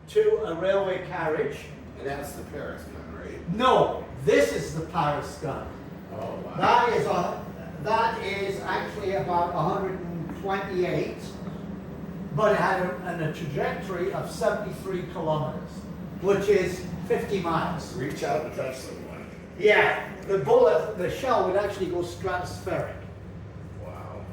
to a railway carriage. And that's the Paris gun, right? No, this is the Paris gun. Oh, wow. That is actually about 128, but it had a trajectory of 73 kilometers, which is 50 miles. Reach out and touch someone. Yeah, the shell would actually go stratospheric. Wow.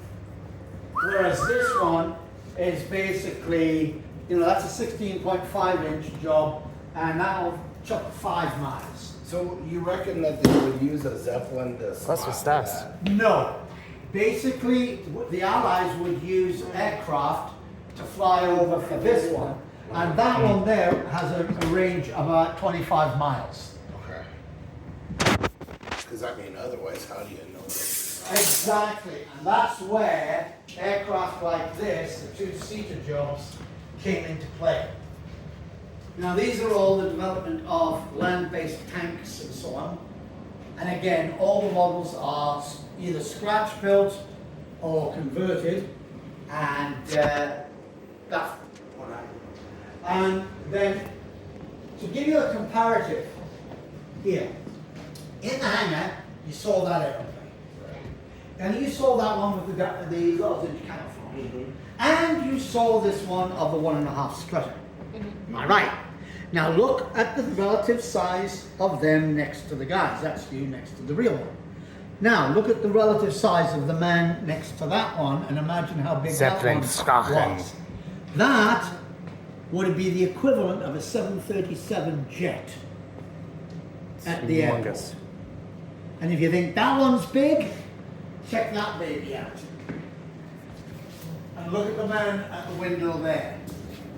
Whereas this one is basically, that's a 16.5 inch job, and that'll chuck 5 miles. So you reckon that they would use a Zeppelin to Plus swap with stars. that? No. Basically, the Allies would use aircraft to fly over for this one, and that one there has a range of about 25 miles. Okay. Because I mean, otherwise, how do you know that? Exactly, and that's where aircraft like this, the two-seater jobs, came into play. Now these are all the development of land-based tanks and so on. And again, all the models are either scratch-built or converted, and that's what I. And then, to give you a comparative, here, in the hangar, you saw that aeroplane. And you saw that one with the voltage camouflage. And you saw this one of the 1.5 strutter. Am I right? Now look at the relative size of them next to the guys. That's you next to the real one. Now look at the relative size of the man next to that one, and imagine how big Zeppelin that Skachen. one was. That would be the equivalent of a 737 jet at the airport. Humongous. And if you think that one's big, check that baby out. And look at the man at the window there.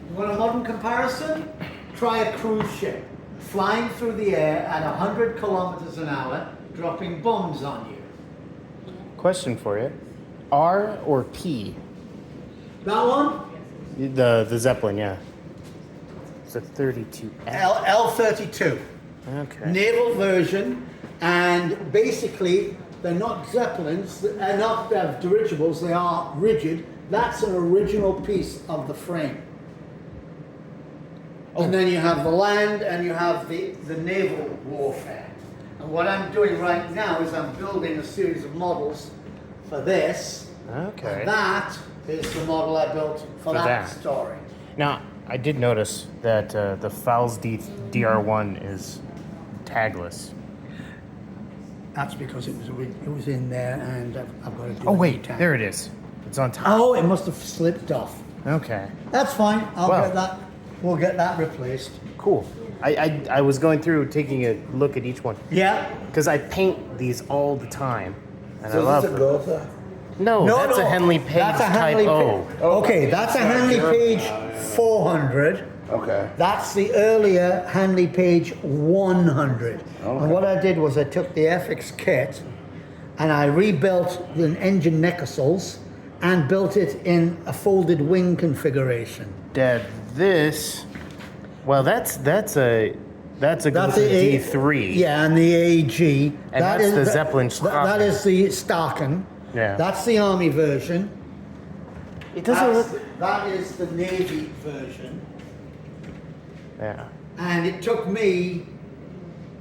You want a modern comparison? Try a cruise ship flying through the air at 100 kilometers an hour, dropping bombs on you. Question for you. R or P? That one? The Zeppelin, yeah. It's a 32. L32. Okay. Naval version, and basically they're not Zeppelins, they're not dirigibles, they are rigid. That's an original piece of the frame. And then you have the land and you have the naval warfare. And what I'm doing right now is I'm building a series of models for this. Okay. And that is the model I built for that story. Now, I did notice that the Fowls DR1 is tagless. That's because it was in there, and I've got to do. Oh wait, there it is. It's on top. Oh, it must have slipped off. Okay. That's fine. I'll Well. get that. We'll get that replaced. Cool. I was going through taking a look at each one Yeah. because I paint these all the time, and I So love is this a them. Gotha? No, that's a Henley Page That's a Type Henley O. Okay, that's a Henley Page 400. Okay. That's the earlier Hanley Page 100. And what I did was I took the FX kit and I rebuilt the engine neckersols and built it in a folded wing configuration. Dad, this. Well, that's a That's Gotha the D3. Yeah, and the AG. And that's the Zeppelin That is the Starken. Yeah. That's the Army version. It doesn't look. That is the Navy version. Yeah. And it took me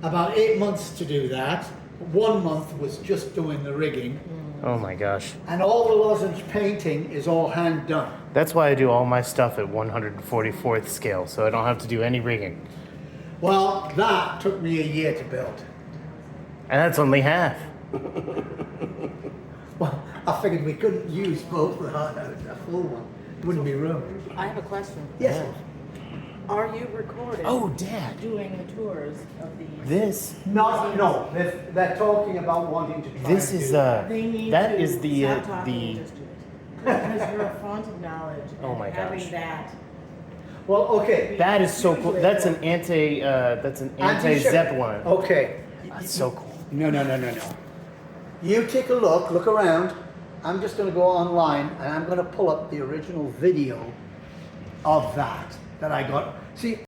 about 8 months to do that. 1 month was just doing the rigging. Oh my gosh. And all the lozenge painting is all hand done. That's why I do all my stuff at 144th scale, so I don't have to do any rigging. Well, that took me a year to build. And that's only half. Well, I figured we couldn't use both a full one. Wouldn't be room. I have a question. Yes. Are you recorded? Oh, Dad. Doing the tours of these? This. No. They're talking about wanting to try This and is do that. They need that to is the stop talking and just do it. Because you're a font of knowledge. Oh and my having gosh. that. Well, okay. That is so cool. That's an anti-Zeppelin. Okay. That's so cool. No. You take a look around. I'm just going to go online and I'm going to pull up the original video of that I got. See,